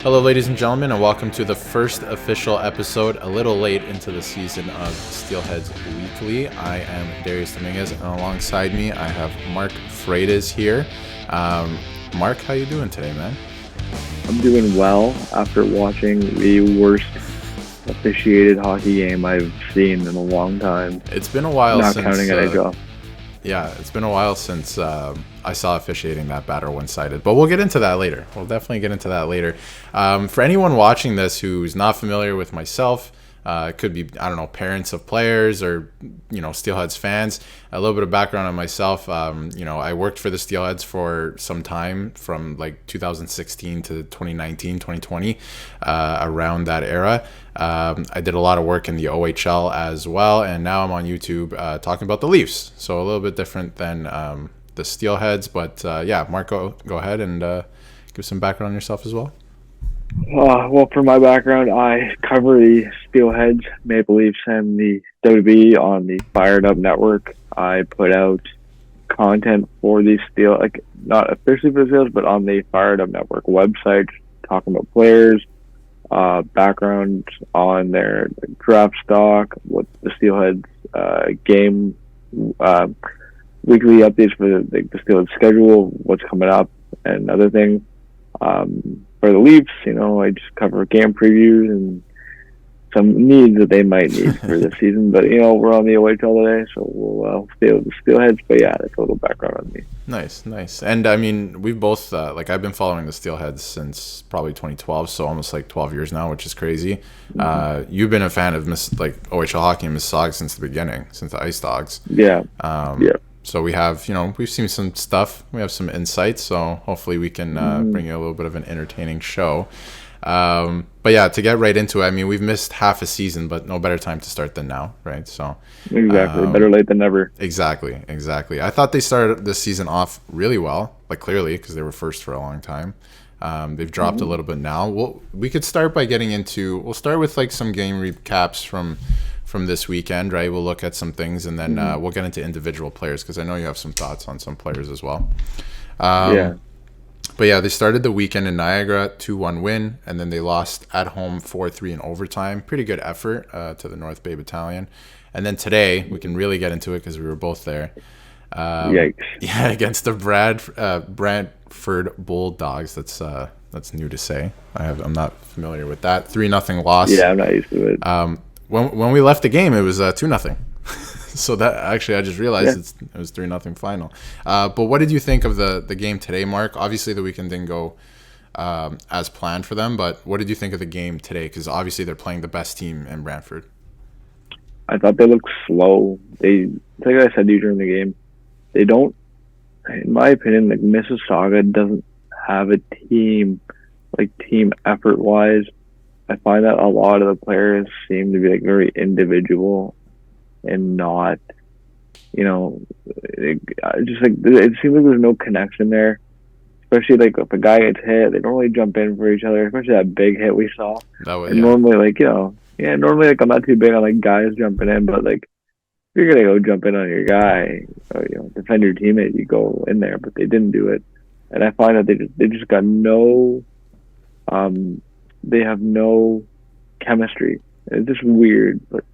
Hello, ladies and gentlemen, and welcome to the first official episode, a little late into the season of Steelheads Weekly. I am Darius Dominguez, and alongside me, I have Mark Freitas here. Mark, how you doing today, man? I'm doing well after watching the worst officiated hockey game I've seen in a long time. It's been a while Not since... counting NHL. Yeah, it's been a while since I saw officiating that bad or one-sided. But we'll get into that later. We'll definitely get into that later. For anyone watching this who's not familiar with myself, it could be, I don't know, parents of players or, Steelheads fans. A little bit of background on myself. I worked for the Steelheads for some time from like 2016 to 2019, 2020, around that era. I did a lot of work in the OHL as well, and now I'm on YouTube talking about the Leafs. So a little bit different than the Steelheads, but Mark, go ahead and give some background on yourself as well. Well, for my background, I cover the Steelheads, Maple Leafs, and the WB on the Fired Up Network. I put out content for the not officially for the Steelheads, but on the Fired Up Network website, talking about players, background on their draft stock, what the Steelheads game, weekly updates for the Steelheads schedule, what's coming up, and other things. For the Leafs, I just cover game previews and some needs that they might need for this season. But, we're on the OHL today, so we'll stay with the Steelheads. But, yeah, that's a little background on me. Nice. And, I mean, we've both, I've been following the Steelheads since probably 2012, so almost 12 years now, which is crazy. Mm-hmm. You've been a fan of, OHL hockey and Mississauga since the beginning, since the Ice Dogs. Yeah. So we have, we've seen some stuff. We have some insights. So hopefully we can bring you a little bit of an entertaining show. But yeah, to get right into it, I mean, we've missed half a season, but no better time to start than now, right? So exactly, better late than never. Exactly. I thought they started this season off really well, clearly, because they were first for a long time. They've dropped a little bit now. We could start by we'll start with some game recaps from this weekend, right? We'll look at some things, and then we'll get into individual players, because I know you have some thoughts on some players as well. But yeah, they started the weekend in Niagara, 2-1 win, and then they lost at home 4-3 in overtime. Pretty good effort to the North Bay Battalion. And then today, we can really get into it because we were both there. Yikes. Yeah, against the Brantford Bulldogs. That's new to say. I'm not familiar with that. 3-0 loss. Yeah, I'm not used to it. When we left the game, it was 2-0. So that actually, I just realized it was 3-0 final. But what did you think of the game today, Mark? Obviously, the weekend didn't go as planned for them, but what did you think of the game today? Because obviously, they're playing the best team in Brantford. I thought they looked slow. Like I said to you during the game, they don't, in my opinion, Mississauga doesn't have a team, team effort-wise. I find that a lot of the players seem to be very individual and not, it seems like there's no connection there. Especially if a guy gets hit, they don't really jump in for each other. Especially that big hit we saw. Normally, I'm not too big on guys jumping in, but if you're gonna go jump in on your guy, or, defend your teammate, you go in there. But they didn't do it, and I find that they just got no. They have no chemistry. It's just weird, but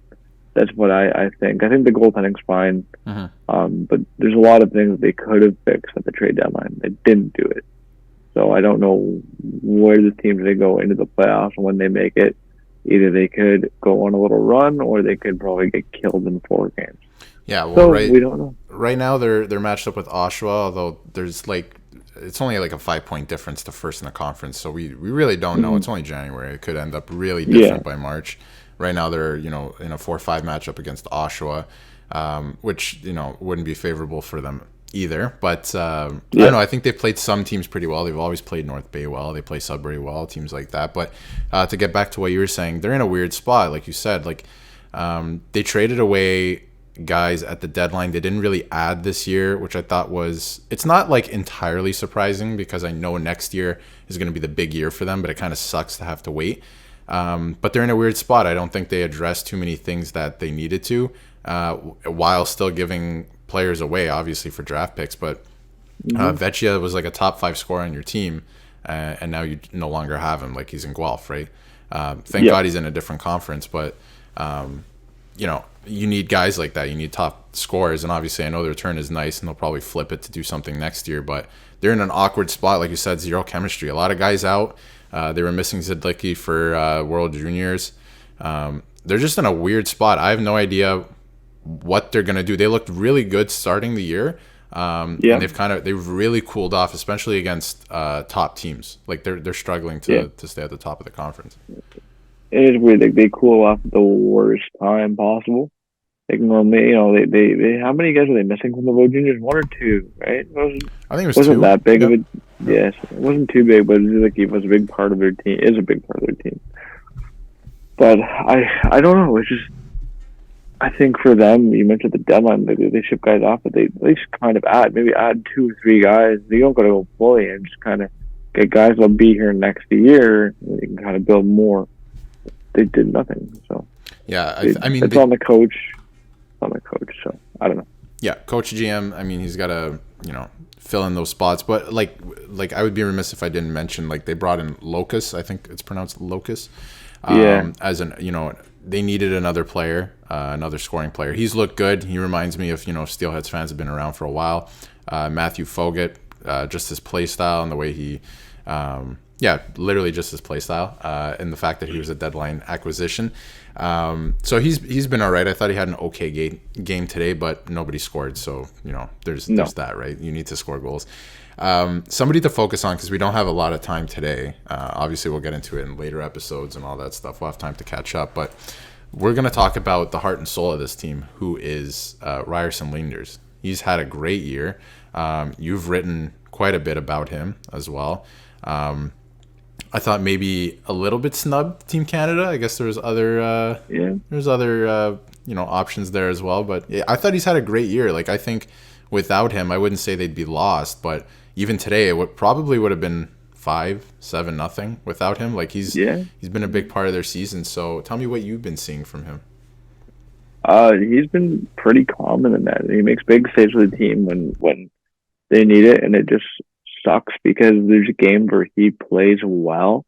that's what I think. I think the goaltending's fine, but there's a lot of things they could have fixed at the trade deadline. They didn't do it. So I don't know where the teams they go into the playoffs, and when they make it, either they could go on a little run or they could probably get killed in 4 games. Yeah, well, we don't know. Right now they're matched up with Oshawa, although there's it's only a 5-point difference to first in the conference, so we really don't know. It's only January. It could end up really different by March. Right now they're in a 4-5 matchup against Oshawa, which wouldn't be favorable for them either. But I don't know. I think they've played some teams pretty well. They've always played North Bay well. They play Sudbury well, teams like that. But to get back to what you were saying, they're in a weird spot, like you said. They traded away guys at the deadline. They didn't really add this year, which I thought it's not entirely surprising, because I know next year is going to be the big year for them, but it kind of sucks to have to wait. But they're in a weird spot. I don't think they addressed too many things that they needed to, while still giving players away, obviously, for draft picks. But Vecchia was a top 5 scorer on your team. and now you no longer have him. Like, he's in Guelph, right? Thank God he's in a different conference, but you need guys like that. You need top scorers, and obviously I know the return is nice, and they'll probably flip it to do something next year, but they're in an awkward spot. Like you said, zero chemistry. A lot of guys out. They were missing Zidlicki for World Juniors. They're just in a weird spot. I have no idea what they're going to do. They looked really good starting the year. And they've really cooled off, especially against top teams. Like, they're struggling to stay at the top of the conference. It is weird. Like, they cool off at the worst time possible. Like, normally, they how many guys are they missing from the World Juniors? 1 or 2, right? I think it was wasn't 2. That big of a yes. It wasn't too big, but it was a big part of their team. Is a big part of their team. But I don't know. It's just, I think for them, you mentioned the deadline. They ship guys off, but they just kind of add 2 or 3 guys. They don't got to go fully and just kind of get guys that'll be here next year. And they can kind of build more. They did nothing. So yeah, it's on the coach. So I don't know. Yeah, coach GM. I mean, he's got to fill in those spots. But like I would be remiss if I didn't mention, like, they brought in Locus. I think it's pronounced Locus. As they needed another player, another scoring player. He's looked good. He reminds me of Steelheads fans have been around for a while. Matthew Foggett, just his play style and the way he. Literally just his play style, and the fact that he was a deadline acquisition. So he's been all right. I thought he had an okay game today, but nobody scored. So there's that, right? You need to score goals. Somebody to focus on, because we don't have a lot of time today. Obviously, we'll get into it in later episodes and all that stuff. We'll have time to catch up, but we're going to talk about the heart and soul of this team, who is Ryerson Leenders. He's had a great year. You've written quite a bit about him as well. I thought maybe a little bit snubbed Team Canada. I guess there's other options there as well. But yeah, I thought he's had a great year. Like, I think without him, I wouldn't say they'd be lost. But even today, it probably would have been 5-7-0 without him. Like, he's been a big part of their season. So tell me what you've been seeing from him. He's been pretty common in that. He makes big saves for the team when they need it, and it just sucks because there's games where he plays well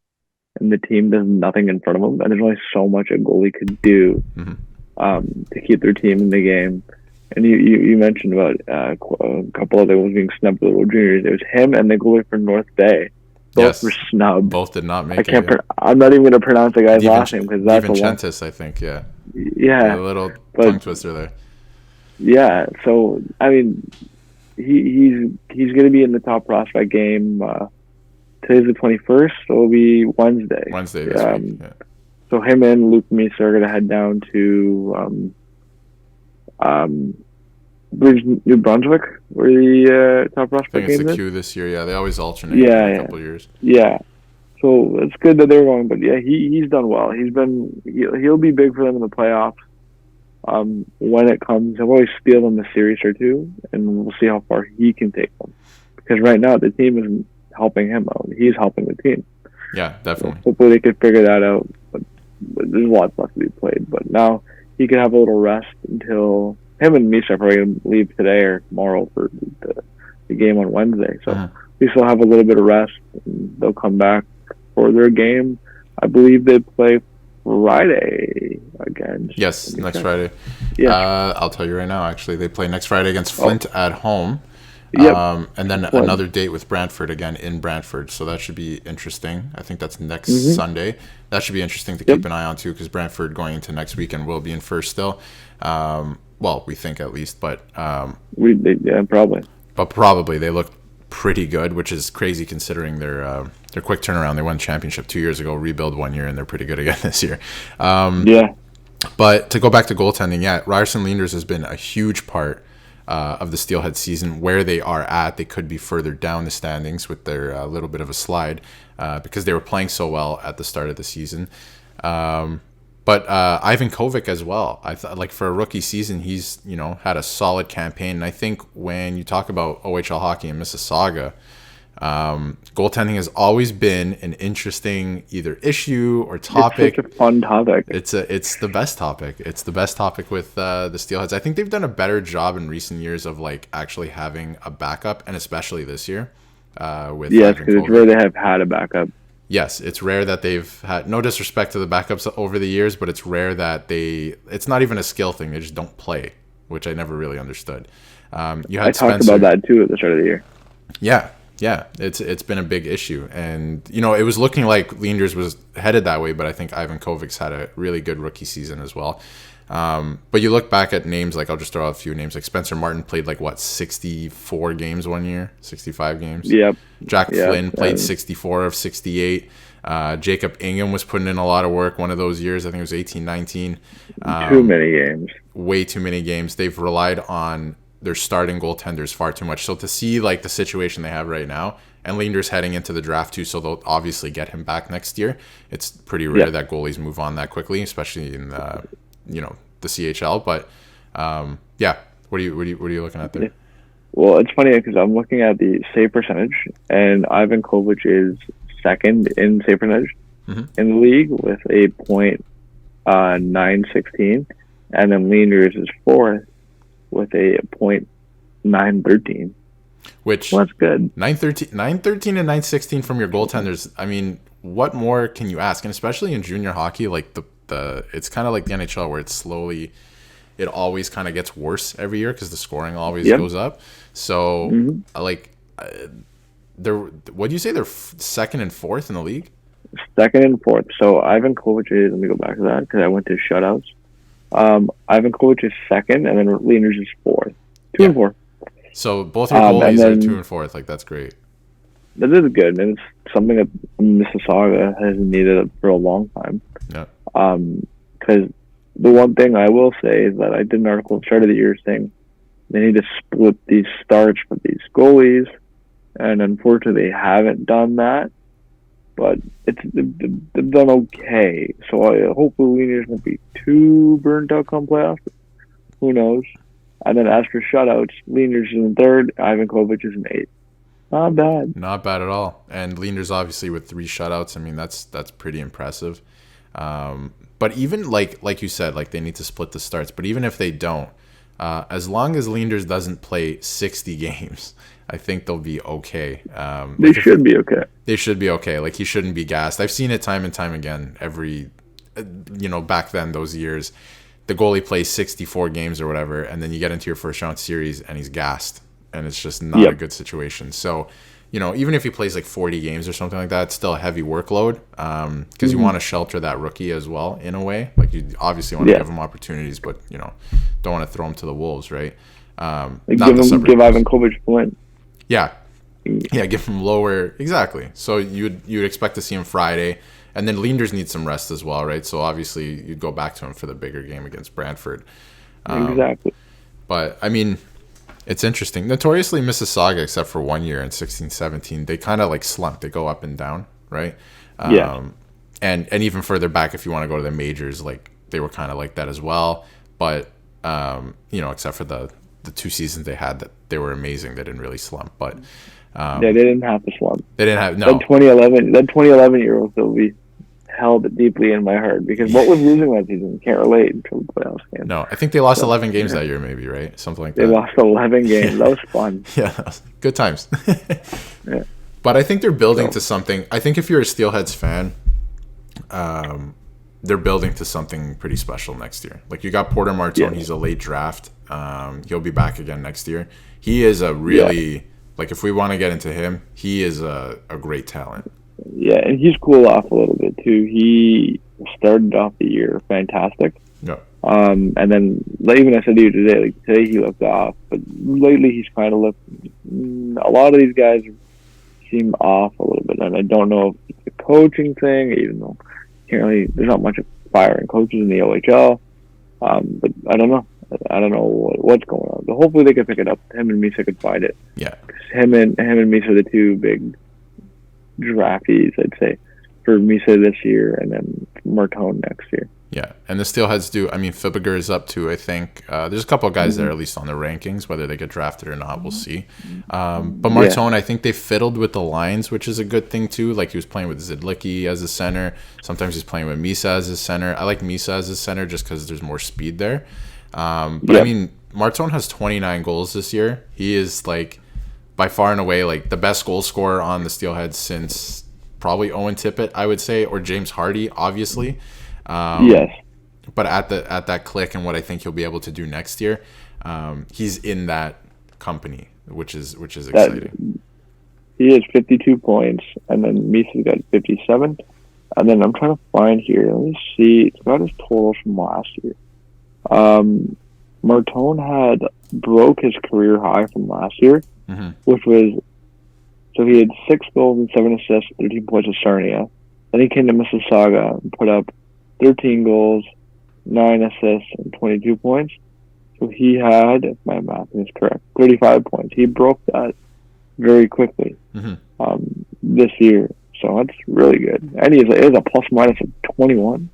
and the team does nothing in front of him, and there's only so much a goalie could do to keep their team in the game. And you mentioned about a couple of those being snubbed with the World Juniors. It was him and the goalie for North Bay. Both were snubbed. Both did not make it. I'm not even going to pronounce the guy's last name because that's DiVincentis, I think. Yeah. A little tongue twister there. Yeah. So I mean, he's going to be in the top prospect game. Today's the 21st, so it'll be Wednesday. Wednesday this week. Yeah. So him and Luke Misa are going to head down to New Brunswick, where the top prospect game is. I think it's the Q this year. Yeah, they always alternate in a couple of years. Yeah. So it's good that they're going, but yeah, he's done well. He'll be big for them in the playoffs. When it comes, he'll always steal them a series or two, and we'll see how far he can take them. Because right now the team isn't helping him out; he's helping the team. Yeah, definitely. So hopefully they could figure that out. But there's lots left to be played. But now he can have a little rest until him and Misa are probably going to leave today or tomorrow for the game on Wednesday. So we still have a little bit of rest, and they'll come back for their game. I believe they play Friday again. Yes, next Friday. Yeah. I'll tell you right now, actually. They play next Friday against Flint at home. Yep. And then another date with Brantford again in Brantford. So that should be interesting. I think that's next Sunday. That should be interesting to keep an eye on, too, because Brantford going into next weekend will be in first still. Well, we think at least. But probably. But probably. They look pretty good, which is crazy considering their quick turnaround. They won championship 2 years ago, rebuild 1 year, and they're pretty good again this year. But to go back to goaltending, Ryerson Leenders has been a huge part of the Steelheads season. Where they are at, they could be further down the standings with their little bit of a slide because they were playing so well at the start of the season. But Ivan Kovic as well. I thought, like, for a rookie season, he's had a solid campaign. And I think when you talk about OHL hockey in Mississauga, goaltending has always been an interesting either issue or topic. It's such a fun topic. It's the best topic. It's the best topic with the Steelheads. I think they've done a better job in recent years of like actually having a backup, and especially this year. with yes, because it's rare they have had a backup. Yes, it's rare that they've had, no disrespect to the backups over the years, but it's rare that it's not even a skill thing. They just don't play, which I never really understood. You had I talked about that too at the start of the year. Yeah, it's been a big issue, and it was looking like Leenders was headed that way, but I think Ivan Kovic's had a really good rookie season as well. But you look back at names like, I'll just throw out a few names, like Spencer Martin played 64 games one year, 65 games. Yep. Jack Flynn played 64 of 68. Jacob Ingham was putting in a lot of work one of those years. I think it was 18, 19. Too many games. Way too many games. They've relied on their starting goaltenders far too much. So to see the situation they have right now, and Leenders heading into the draft too, so they'll obviously get him back next year. It's pretty rare that goalies move on that quickly, especially in the CHL. But what are you looking at there? Yeah. Well, it's funny because I'm looking at the save percentage, and Ivan Kovic is second in save percentage in the league with a .916, and then Leenders is fourth with a .913. Which, well, that's good. 913 and 916 from your goaltenders. I mean, what more can you ask? And especially in junior hockey, it's kind of like the NHL where it always kind of gets worse every year because the scoring always goes up. So, what do you say? They're second and fourth in the league? Second and fourth. So, Ivan Kovic is, let me go back to that because I went to shutouts. Ivan Kovic is second, and then Leenders is fourth. 2 and 4. So, both your goalies are 2 and 4th. That's great. That is good, and it's something that Mississauga has needed for a long time. Yeah. Because the one thing I will say is that I did an article at the start of the year saying they need to split these starts for these goalies, and unfortunately they haven't done that. But they've done okay. So hopefully Leenders won't be too burnt out come playoffs. Who knows? And then as for shutouts, Leenders is in third, Ivan Kovic is in eighth. Not bad. Not bad at all. And Leenders obviously with 3 shutouts. I mean, that's pretty impressive. But even like you said, they need to split the starts. But even if they don't, as long as Leenders doesn't play 60 games, I think they'll be okay. They should be okay. They should be okay. He shouldn't be gassed. I've seen it time and time again. Back then, those years, the goalie plays 64 games or whatever, and then you get into your first round series and he's gassed, and it's just not a good situation. So, even if he plays 40 games or something like that, it's still a heavy workload because you want to shelter that rookie as well in a way. You obviously want to give him opportunities, but don't want to throw him to the wolves, right? Give Ivan Kovic Flint. Yeah, give him lower. Exactly. So you'd expect to see him Friday. And then Leenders needs some rest as well, right? So obviously you'd go back to him for the bigger game against Brantford. Exactly. But, I mean, it's interesting. Notoriously, Mississauga, except for 1 year in 16-17, they kind of slump. They go up and down, right? And even further back, if you want to go to the majors, they were kind of like that as well. But, except for the 2 seasons they had, that they were amazing. They didn't really slump. But they didn't have to slump. They didn't have, no. That 2011 year will still be held deeply in my heart because what was losing that season can't relate until the playoffs came. No, I think they lost 11 games that year, maybe, right? Something like that. They lost 11 games. That was fun. Yeah, good times. But I think they're building to something. I think if you're a Steelheads fan, they're building to something pretty special next year. You got Porter Martone. He's a late draft. He'll be back again next year. He is a really, if we want to get into him, he is a great talent. Yeah, and he's cooled off a little bit too. He started off the year fantastic. Yeah. And then, even I said to you today, today he looked off, but lately he's kind of looked. A lot of these guys seem off a little bit, and I don't know if it's a coaching thing, even though apparently there's not much of firing coaches in the OHL. But I don't know. I don't know what's going on. But hopefully they can pick it up. Him and Misa could find it. Yeah. Him and Misa are the 2 big draftees, I'd say, for Misa this year and then Martone next year. Yeah, and the Steelheads do. I mean, Fibiger is up to, I think, there's a couple of guys there, at least on the rankings. Whether they get drafted or not, we'll see. But Martone, I think they fiddled with the lines, which is a good thing, too. He was playing with Zidlicki as a center. Sometimes he's playing with Misa as his center. I like Misa as his center just because there's more speed there. But, I mean, Martone has 29 goals this year. He is, by far and away like the best goal scorer on the Steelheads since probably Owen Tippett, I would say, or James Hardy, obviously. Yes. But at that click and what I think he'll be able to do next year, he's in that company, which is exciting. He has 52 points, and then Misa's got 57. And then I'm trying to find here. Let me see. It's got his totals from last year. Martone broke his career high from last year, which was, so he had 6 goals and 7 assists, 13 points with Sarnia. Then he came to Mississauga and put up 13 goals, 9 assists, and 22 points. So he had, if my math is correct, 35 points. He broke that very quickly this year. So that's really good. And he is a plus minus of 21.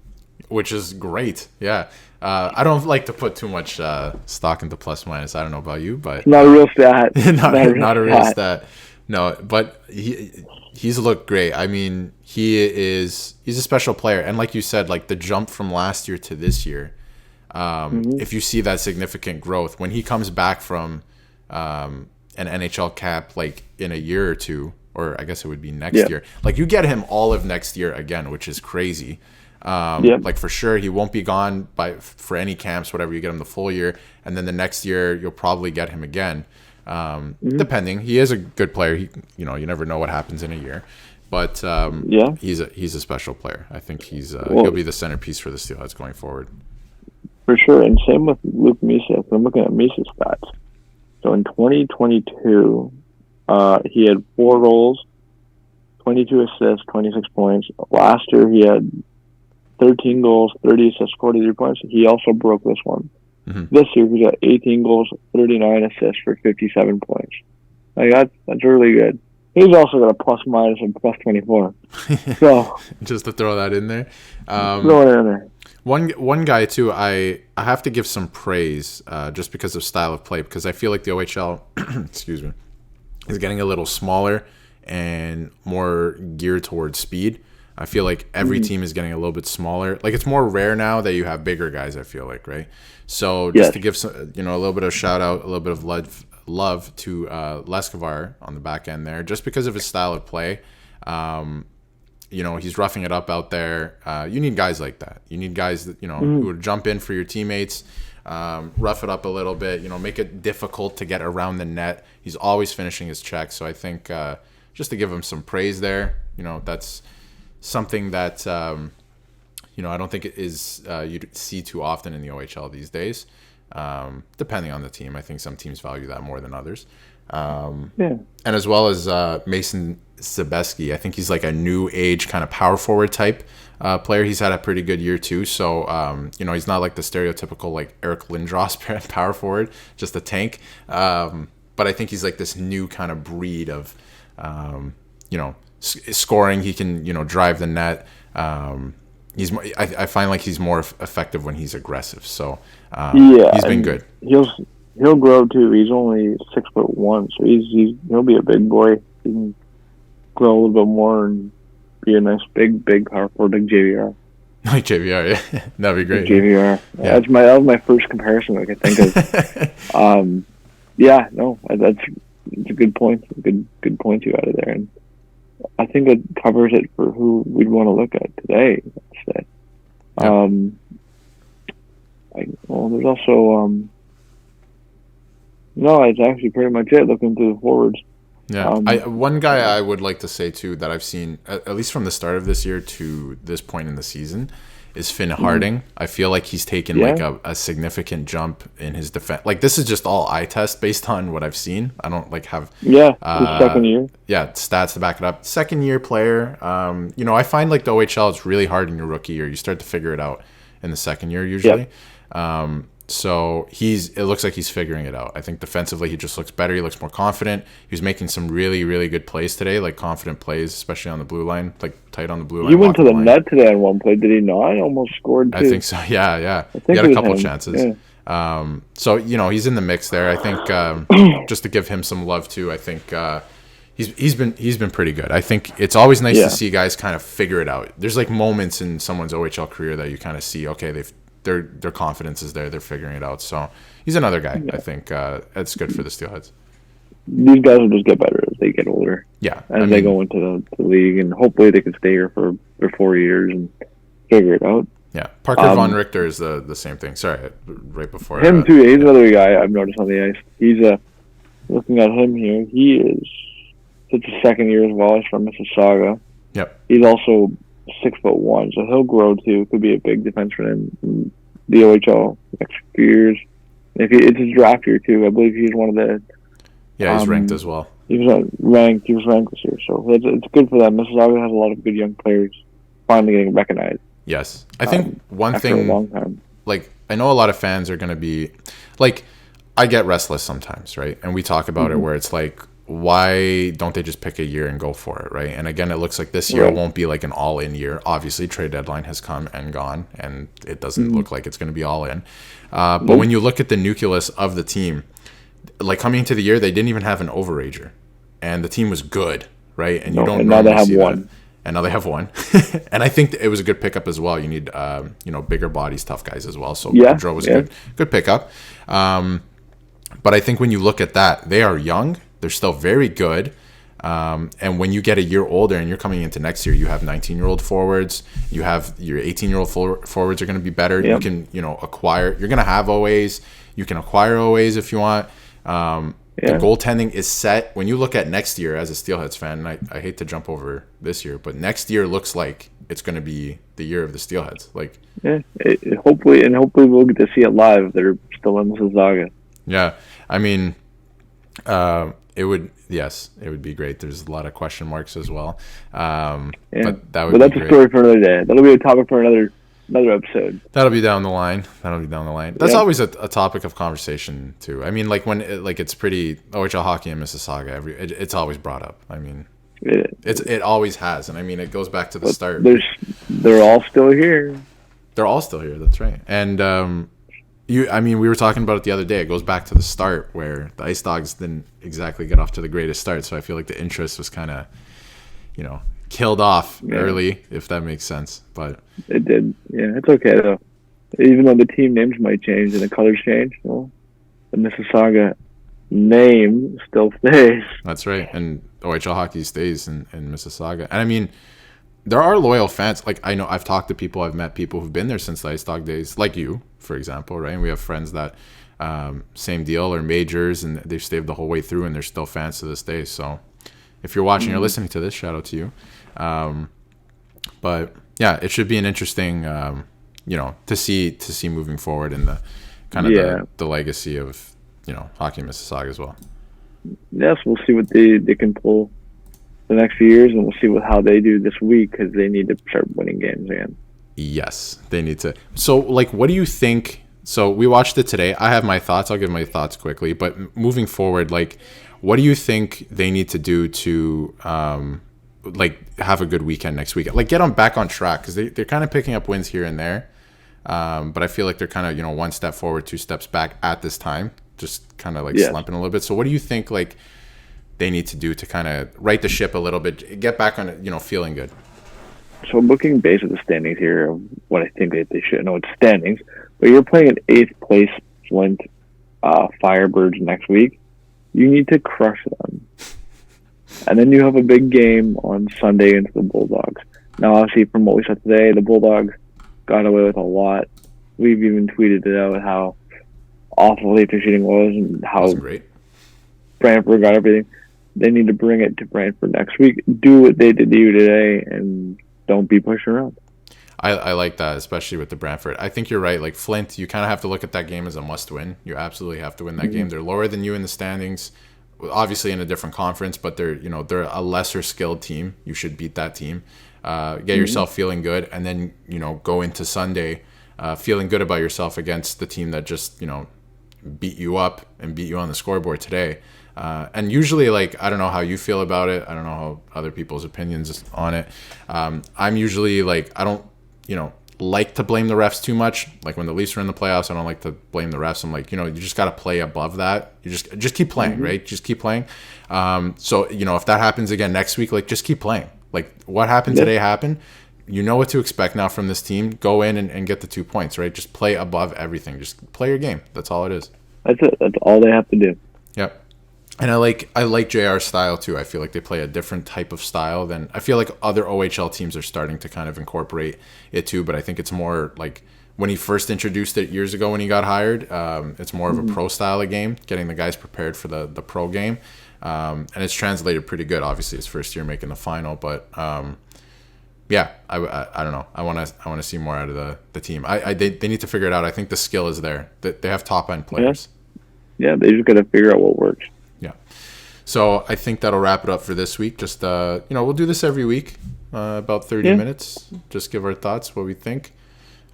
Which is great. Yeah. I don't like to put too much stock into plus minus. I don't know about you, but not a real stat. not a real stat. No, but he's looked great. I mean, he's a special player, and like you said, like the jump from last year to this year. If you see that significant growth when he comes back from an NHL cap, like in a year or two, or I guess it would be next year. Like you get him all of next year again, which is crazy. Like for sure he won't be gone for any camps, whatever. You get him the full year, and then the next year you'll probably get him again. Depending, he is a good player. You never know what happens in a year, but he's a special player. I think he'll be the centerpiece for the Steelheads going forward. For sure, and same with Luke Misa. I'm looking at Misa's stats. So in 2022, he had 4 goals, 22 assists, 26 points. Last year he had 13 goals, 30 assists, 43 points. He also broke this one. This year he got 18 goals, 39 assists for 57 points. Like that's really good. He's also got a plus minus and plus 24. So just to throw that in there. Throw it in there. One guy too, I have to give some praise just because of style of play, because I feel like the OHL, excuse me, is getting a little smaller and more geared towards speed. I feel like every team is getting a little bit smaller. Like it's more rare now that you have bigger guys, I feel like, right? So just to give some, a little bit of shout out, a little bit of love to Leskovar on the back end there, just because of his style of play. He's roughing it up out there. You need guys like that. You need guys that, who would jump in for your teammates, rough it up a little bit, make it difficult to get around the net. He's always finishing his checks. So I think just to give him some praise there, that's something that, I don't think it is you'd see too often in the OHL these days, depending on the team. I think some teams value that more than others. And as well as Mason Zabeski, I think he's like a new age kind of power forward type player. He's had a pretty good year too. So, he's not like the stereotypical like Eric Lindros power forward, just a tank. But I think he's like this new kind of breed of, scoring. He can, drive the net. I find like he's more effective when he's aggressive. So he's been good. He'll grow too. He's only 6'1", so he'll be a big boy. He can grow a little bit more and be a nice big power forward like JVR. Like JVR, yeah, that'd be great. Like JVR, yeah. That was my first comparison I could think of. That's a good point. Good point you added there, and I think it covers it for who we'd want to look at today. Yep. There's also no, it's actually pretty much it. Looking through the forwards. Yeah, one guy I would like to say too that I've seen at least from the start of this year to this point in the season is Finn Harding. I feel like he's taken like a significant jump in his defense. Like this is just all eye test based on what I've seen. I don't like have his second year. Yeah, stats to back it up. Second year player. I find like the OHL is really hard in your rookie year. You start to figure it out in the second year usually. Yep. So it looks like he's figuring it out. I think defensively he just looks better. He looks more confident. He was making some really, really good plays today, like confident plays, especially on the blue line, like tight on the blue line. He went to the net today on one play, did he not? He almost scored too. I think so. Yeah. He had a couple chances. Yeah. So he's in the mix there. I think just to give him some love too. I think he's been pretty good. I think it's always nice to see guys kind of figure it out. There's like moments in someone's OHL career that you kind of see. Okay, their confidence is there. They're figuring it out. So he's another guy. I think it's good for the Steelheads. these guys will just get better as they get older. Yeah, as they go into the league, and hopefully they can stay here for 4 years and figure it out. Yeah, Parker Von Richter is the same thing. Sorry, right before him too. He's another guy I've noticed on the ice. He's looking at him here. He is such a second year as well. He's from Mississauga. Yep. He's also 6'1", so he'll grow too. Could be a big defenseman in the OHL next few years. It's his draft year too. I believe he's one of the. Yeah, he's ranked as well. He was ranked this year, so it's good for them. Mississauga has a lot of good young players finally getting recognized. Yes, I think one after thing. A long time. Like, I know a lot of fans are going to be like, I get restless sometimes, right? And we talk about it where it's like, why don't they just pick a year and go for it, right? And again, it looks like this year won't be like an all-in year. Obviously, trade deadline has come and gone, and it doesn't look like it's going to be all in. But when you look at the nucleus of the team, like coming into the year, they didn't even have an overager, and the team was good, right? And you don't. And now they have one. That. And now they have one. And I think it was a good pickup as well. You need, bigger bodies, tough guys as well. So Gaudreau was a good pickup. But I think when you look at that, they are young. They're still very good. And when you get a year older and you're coming into next year, you have 19-year-old forwards. You have your 18-year-old forwards are going to be better. Yep. You can, acquire. You're going to have OAs. You can acquire OAs if you want. The goaltending is set. When you look at next year as a Steelheads fan, and I hate to jump over this year, but next year looks like it's going to be the year of the Steelheads. Like, hopefully we'll get to see it live. They're still in Mississauga. Yeah, I mean, it would be great. There's a lot of question marks as well. But that's a story for another day. That'll be a topic for another episode. That'll be down the line. That's always a topic of conversation too. I mean, like when it's pretty OHL hockey in Mississauga, it's always brought up. I mean, it always has, and I mean it goes back to the start. They're all still here. They're all still here. That's right. And we were talking about it the other day. It goes back to the start where the Ice Dogs didn't exactly get off to the greatest start. So I feel like the interest was kind of, killed off early, if that makes sense. But it did. Yeah, it's okay though. Even though the team names might change and the colors change, the Mississauga name still stays. That's right. And OHL hockey stays in Mississauga. And I mean, there are loyal fans. Like, I know I've talked to people, I've met people who've been there since the Ice Dog days, like you, for example, right? And we have friends that same deal, or majors, and they've stayed the whole way through, and they're still fans to this day. So if you're watching or listening to this, shout out to you. But yeah, it should be an interesting, to see moving forward in the kind of the legacy of, hockey in Mississauga as well. Yes, we'll see what they can pull the next few years, and we'll see how they do this week, because they need to start winning games again. Yes, they need to. So, what do you think? So we watched it today. I have my thoughts. I'll give my thoughts quickly. But moving forward, what do you think they need to do to have a good weekend next week? Get them back on track, because they're kind of picking up wins here and there. But I feel like they're kind of, one step forward, 2 steps back at this time, just kind of slumping a little bit. So what do you think they need to do to kind of right the ship a little bit, get back on, feeling good? So looking based at the standings here, what I think they should know, it's standings, but you're playing an 8th place Flint Firebirds next week. You need to crush them. And then you have a big game on Sunday against the Bulldogs. Now, obviously, from what we saw today, the Bulldogs got away with a lot. We've even tweeted it out how awful the shooting was and how Brantford got everything. They need to bring it to Brantford next week. Do what they did to you today, and don't be pushed around. I like that, especially with the Brantford. I think you're right. Flint, you kind of have to look at that game as a must-win. You absolutely have to win that game. They're lower than you in the standings, obviously in a different conference, but they're a lesser skilled team. You should beat that team. Get yourself feeling good, and then go into Sunday feeling good about yourself against the team that just beat you up and beat you on the scoreboard today. And usually, I don't know how you feel about it. I don't know how other people's opinions on it. I'm usually I don't, like to blame the refs too much. When the Leafs are in the playoffs, I don't like to blame the refs. I'm you just got to play above that. You just keep playing, right? Just keep playing. So, if that happens again next week, just keep playing. What happened today happened. You know what to expect now from this team. Go in and get the 2 points, right? Just play above everything. Just play your game. That's all it is. That's it. That's all they have to do. Yep. And I like JR's style too. I feel like they play a different type of style than I feel like other OHL teams are starting to kind of incorporate it too. But I think it's more like when he first introduced it years ago when he got hired. It's more of a pro style of game, getting the guys prepared for the pro game, and it's translated pretty good. Obviously, his first year making the final, but yeah, I don't know. I want to see more out of the team. They need to figure it out. I think the skill is there. They have top end players. Yeah, they just got to figure out what works. Yeah. So I think that'll wrap it up for this week. Just we'll do this every week, about 30 minutes. Just give our thoughts, what we think.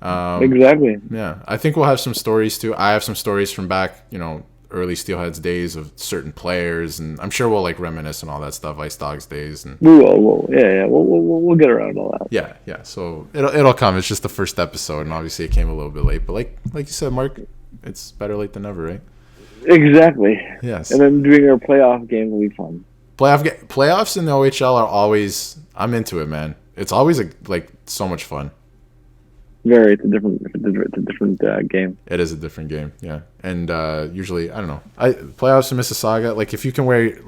Exactly. Yeah, I think we'll have some stories too. I have some stories from back, early Steelheads days of certain players, and I'm sure we'll like reminisce and all that stuff. Ice Dogs days, and we'll get around all that. Yeah. So it'll come. It's just the first episode, and obviously it came a little bit late. But like you said, Mark, it's better late than never, right? Exactly. Yes. And then doing our playoff game will be fun. Playoffs in the OHL are always. I'm into it, man. It's always so much fun. It's a different game. It is a different game, yeah. And usually, I don't know. Playoffs in Mississauga, like if you can wear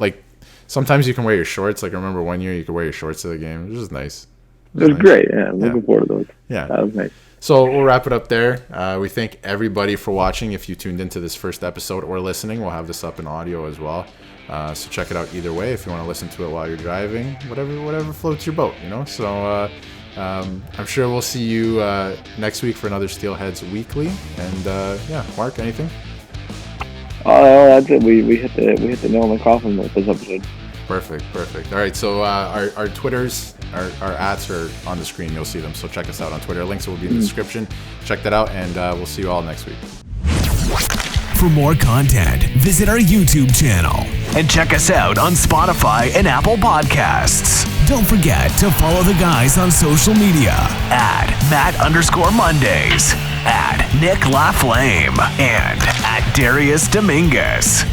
sometimes you can wear your shorts. Like I remember one year you could wear your shorts to the game. It was just nice. It was great. Yeah, I'm looking forward to those. Yeah, that was nice. So we'll wrap it up there. We thank everybody for watching. If you tuned into this first episode or listening, we'll have this up in audio as well. So check it out either way. If you want to listen to it while you're driving, whatever floats your boat, So I'm sure we'll see you next week for another Steelheads Weekly. And Mark, anything? That's it. We hit the nail in the coffin with this episode. Perfect. All right, so our Twitters, our ats are on the screen. You'll see them, so check us out on Twitter. Links will be in the description. Check that out, and we'll see you all next week. For more content, visit our YouTube channel and check us out on Spotify and Apple Podcasts. Don't forget to follow the guys on social media at Matt_Mondays, at Nick LaFlame, and at Darius Dominguez.